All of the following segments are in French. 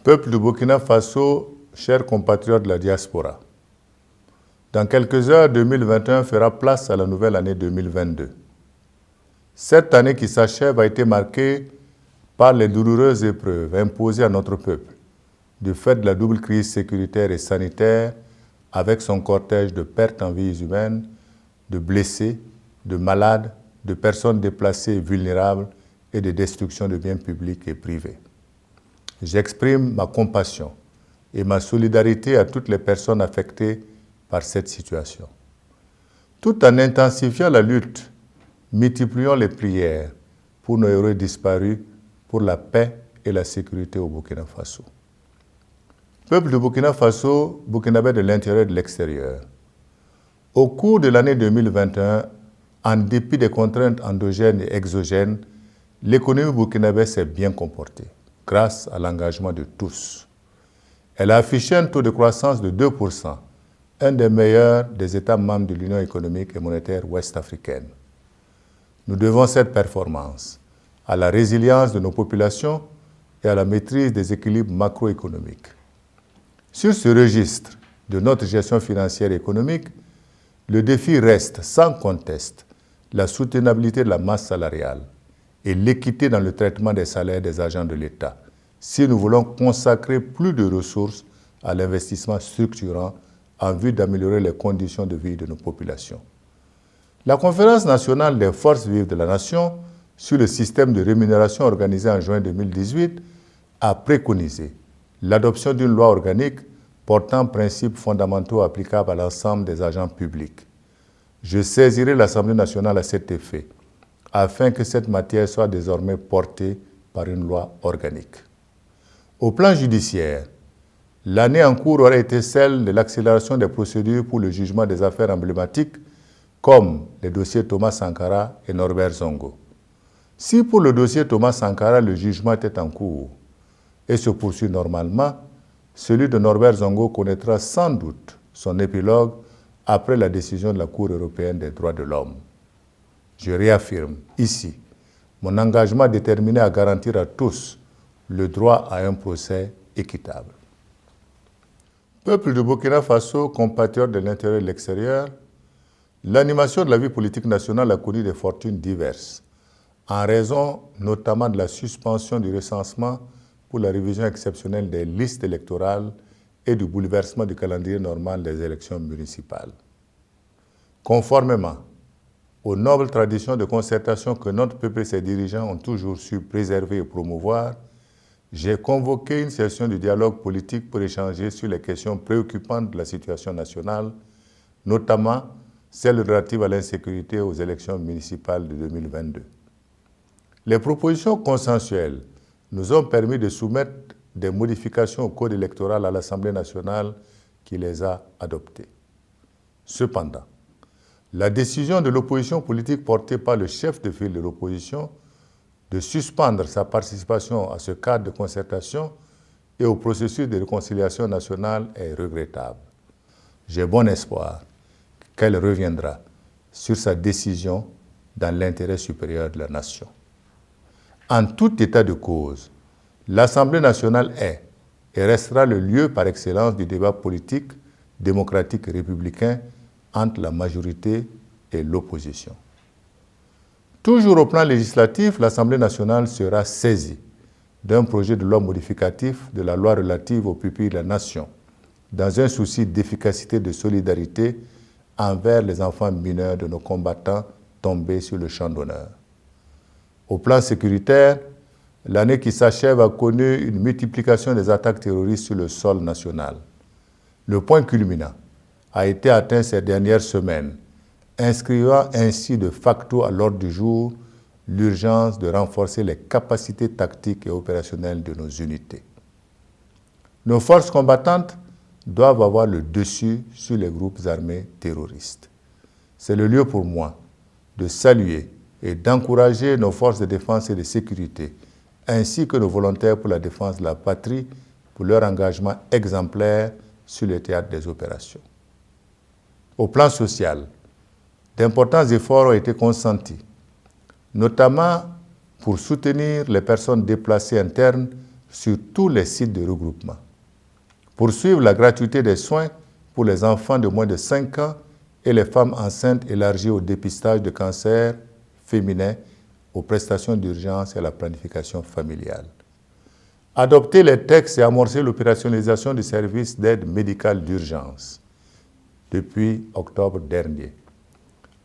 Peuple du Burkina Faso, chers compatriotes de la diaspora, dans quelques heures, 2021 fera place à la nouvelle année 2022. Cette année qui s'achève a été marquée par les douloureuses épreuves imposées à notre peuple du fait de la double crise sécuritaire et sanitaire avec son cortège de pertes en vies humaines, de blessés, de malades, de personnes déplacées et vulnérables et de destruction de biens publics et privés. J'exprime ma compassion et ma solidarité à toutes les personnes affectées par cette situation. Tout en intensifiant la lutte, multiplions les prières pour nos héros disparus, pour la paix et la sécurité au Burkina Faso. Peuple du Burkina Faso, burkinabé de l'intérieur et de l'extérieur. Au cours de l'année 2021, en dépit des contraintes endogènes et exogènes, l'économie burkinabé s'est bien comportée, grâce à l'engagement de tous. Elle a affiché un taux de croissance de 2%, un des meilleurs des États membres de l'Union économique et monétaire ouest-africaine. Nous devons cette performance à la résilience de nos populations et à la maîtrise des équilibres macroéconomiques. Sur ce registre de notre gestion financière et économique, le défi reste sans conteste la soutenabilité de la masse salariale et l'équité dans le traitement des salaires des agents de l'État, si nous voulons consacrer plus de ressources à l'investissement structurant en vue d'améliorer les conditions de vie de nos populations. La Conférence nationale des forces vives de la nation sur le système de rémunération organisée en juin 2018 a préconisé l'adoption d'une loi organique portant principes fondamentaux applicables à l'ensemble des agents publics. Je saisirai l'Assemblée nationale à cet effet, afin que cette matière soit désormais portée par une loi organique. Au plan judiciaire, l'année en cours aurait été celle de l'accélération des procédures pour le jugement des affaires emblématiques, comme les dossiers Thomas Sankara et Norbert Zongo. Si pour le dossier Thomas Sankara, le jugement était en cours et se poursuit normalement, celui de Norbert Zongo connaîtra sans doute son épilogue après la décision de la Cour européenne des droits de l'homme. Je réaffirme ici mon engagement déterminé à garantir à tous le droit à un procès équitable. Peuple du Burkina Faso, compatriotes de l'intérieur et de l'extérieur, l'animation de la vie politique nationale a connu des fortunes diverses, en raison notamment de la suspension du recensement pour la révision exceptionnelle des listes électorales et du bouleversement du calendrier normal des élections municipales. Conformément aux nobles traditions de concertation que notre peuple et ses dirigeants ont toujours su préserver et promouvoir, j'ai convoqué une session de dialogue politique pour échanger sur les questions préoccupantes de la situation nationale, notamment celles relatives à l'insécurité et aux élections municipales de 2022. Les propositions consensuelles nous ont permis de soumettre des modifications au code électoral à l'Assemblée nationale qui les a adoptées. Cependant, la décision de l'opposition politique portée par le chef de file de l'opposition de suspendre sa participation à ce cadre de concertation et au processus de réconciliation nationale est regrettable. J'ai bon espoir qu'elle reviendra sur sa décision dans l'intérêt supérieur de la nation. En tout état de cause, l'Assemblée nationale est et restera le lieu par excellence du débat politique, démocratique et républicain entre la majorité et l'opposition. Toujours au plan législatif, l'Assemblée nationale sera saisie d'un projet de loi modificatif de la loi relative aux pupilles de la nation, dans un souci d'efficacité et de solidarité envers les enfants mineurs de nos combattants tombés sur le champ d'honneur. Au plan sécuritaire, l'année qui s'achève a connu une multiplication des attaques terroristes sur le sol national. Le point culminant a été atteint ces dernières semaines, inscrivant ainsi de facto à l'ordre du jour l'urgence de renforcer les capacités tactiques et opérationnelles de nos unités. Nos forces combattantes doivent avoir le dessus sur les groupes armés terroristes. C'est le lieu pour moi de saluer et d'encourager nos forces de défense et de sécurité, ainsi que nos volontaires pour la défense de la patrie, pour leur engagement exemplaire sur le théâtre des opérations. Au plan social, d'importants efforts ont été consentis, notamment pour soutenir les personnes déplacées internes sur tous les sites de regroupement. Poursuivre la gratuité des soins pour les enfants de moins de 5 ans et les femmes enceintes élargies au dépistage de cancer féminin, aux prestations d'urgence et à la planification familiale. Adopter les textes et amorcer l'opérationnalisation du service d'aide médicale d'urgence depuis octobre dernier.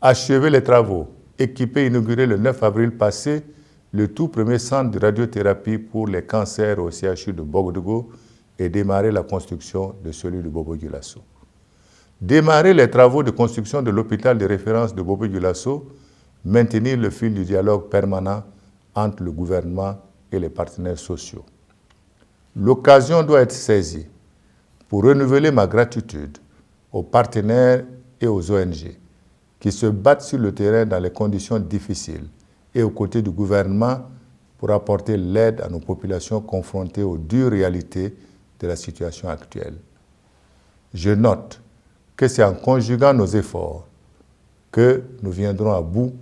Achever les travaux, équiper et inaugurer le 9 avril passé le tout premier centre de radiothérapie pour les cancers au CHU de Bogodougou et démarrer la construction de celui de Bobo-Dioulasso. Démarrer les travaux de construction de l'hôpital de référence de Bobo-Dioulasso, maintenir le fil du dialogue permanent entre le gouvernement et les partenaires sociaux. L'occasion doit être saisie pour renouveler ma gratitude aux partenaires et aux ONG qui se battent sur le terrain dans les conditions difficiles et aux côtés du gouvernement pour apporter l'aide à nos populations confrontées aux dures réalités de la situation actuelle. Je note que c'est en conjuguant nos efforts que nous viendrons à bout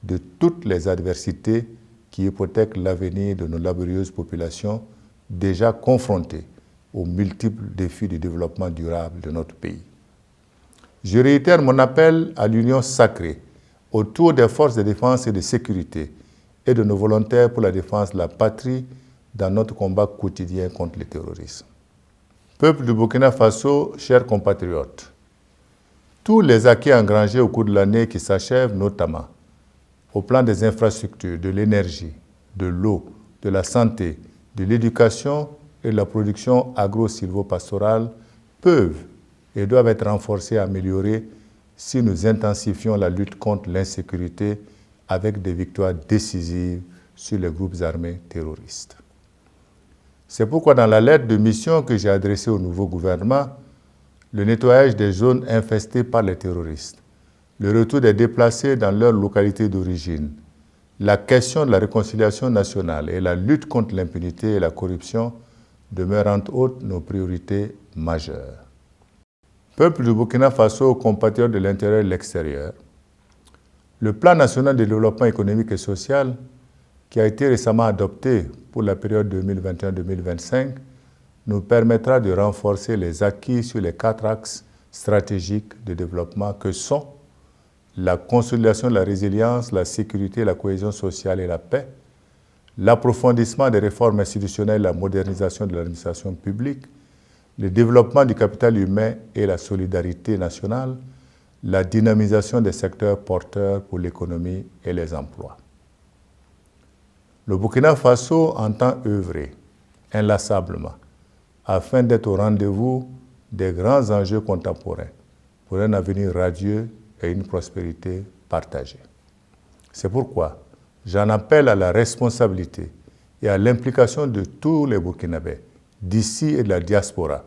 de toutes les adversités qui hypothèquent l'avenir de nos laborieuses populations déjà confrontées aux multiples défis du développement durable de notre pays. Je réitère mon appel à l'union sacrée autour des forces de défense et de sécurité et de nos volontaires pour la défense de la patrie dans notre combat quotidien contre le terrorisme. Peuple du Burkina Faso, chers compatriotes, tous les acquis engrangés au cours de l'année qui s'achève, notamment au plan des infrastructures, de l'énergie, de l'eau, de la santé, de l'éducation et de la production agro-silvopastorale, peuvent et doivent être renforcés et améliorés si nous intensifions la lutte contre l'insécurité avec des victoires décisives sur les groupes armés terroristes. C'est pourquoi dans la lettre de mission que j'ai adressée au nouveau gouvernement, le nettoyage des zones infestées par les terroristes, le retour des déplacés dans leur localité d'origine, la question de la réconciliation nationale et la lutte contre l'impunité et la corruption demeurent entre autres nos priorités majeures. Peuple du Burkina Faso, compatriotes de l'intérieur et de l'extérieur, le plan national de développement économique et social qui a été récemment adopté pour la période 2021-2025 nous permettra de renforcer les acquis sur les 4 axes stratégiques de développement que sont la consolidation de la résilience, la sécurité, la cohésion sociale et la paix, l'approfondissement des réformes institutionnelles et la modernisation de l'administration publique, le développement du capital humain et la solidarité nationale, la dynamisation des secteurs porteurs pour l'économie et les emplois. Le Burkina Faso entend œuvrer inlassablement afin d'être au rendez-vous des grands enjeux contemporains pour un avenir radieux et une prospérité partagée. C'est pourquoi j'en appelle à la responsabilité et à l'implication de tous les Burkinabés, d'ici et de la diaspora,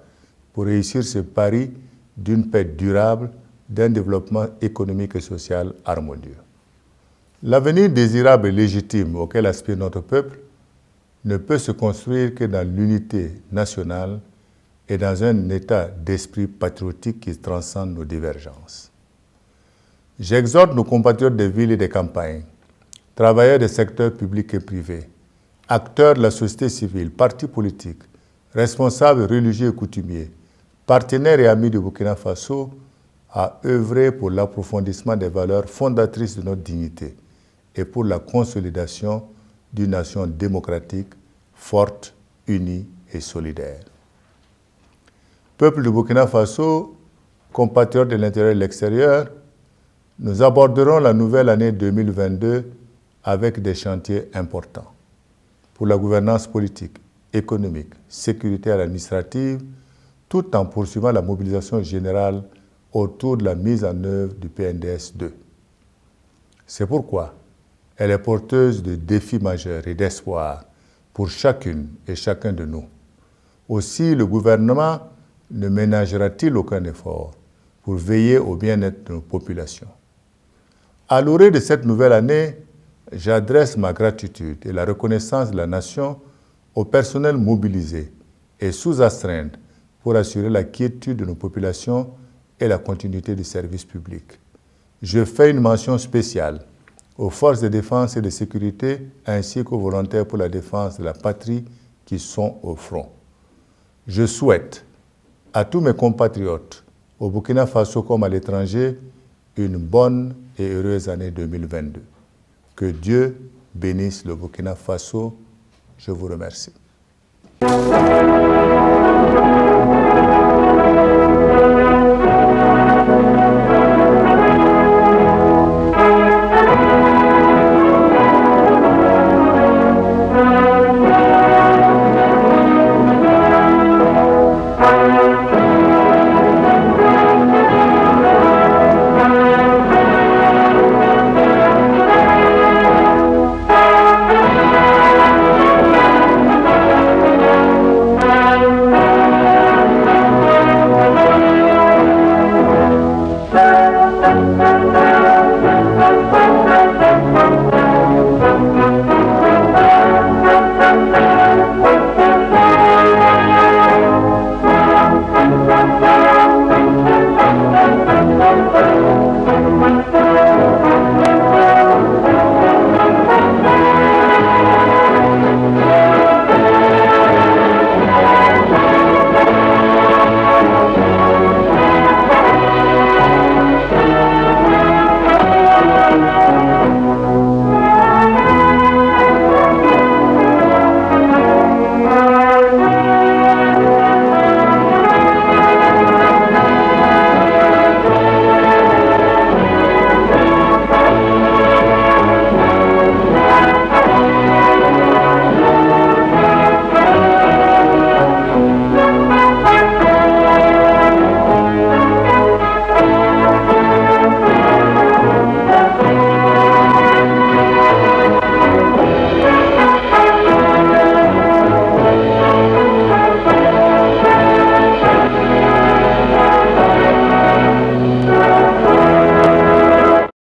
pour réussir ce pari d'une paix durable, d'un développement économique et social harmonieux. L'avenir désirable et légitime auquel aspire notre peuple ne peut se construire que dans l'unité nationale et dans un état d'esprit patriotique qui transcende nos divergences. J'exhorte nos compatriotes des villes et des campagnes, travailleurs des secteurs publics et privés, acteurs de la société civile, partis politiques, responsables religieux et coutumiers, partenaires et amis du Burkina Faso, à œuvrer pour l'approfondissement des valeurs fondatrices de notre dignité et pour la consolidation d'une nation démocratique, forte, unie et solidaire. Peuple du Burkina Faso, compatriotes de l'intérieur et de l'extérieur, nous aborderons la nouvelle année 2022 avec des chantiers importants pour la gouvernance politique, économique, sécuritaire et administrative, tout en poursuivant la mobilisation générale autour de la mise en œuvre du PNDS 2. C'est pourquoi elle est porteuse de défis majeurs et d'espoir pour chacune et chacun de nous. Aussi, le gouvernement ne ménagera-t-il aucun effort pour veiller au bien-être de nos populations. À l'orée de cette nouvelle année, j'adresse ma gratitude et la reconnaissance de la nation au personnel mobilisé et sous astreinte pour assurer la quiétude de nos populations et la continuité du service public. Je fais une mention spéciale aux forces de défense et de sécurité ainsi qu'aux volontaires pour la défense de la patrie qui sont au front. Je souhaite à tous mes compatriotes, au Burkina Faso comme à l'étranger, une bonne et heureuse année 2022. Que Dieu bénisse le Burkina Faso. Je vous remercie.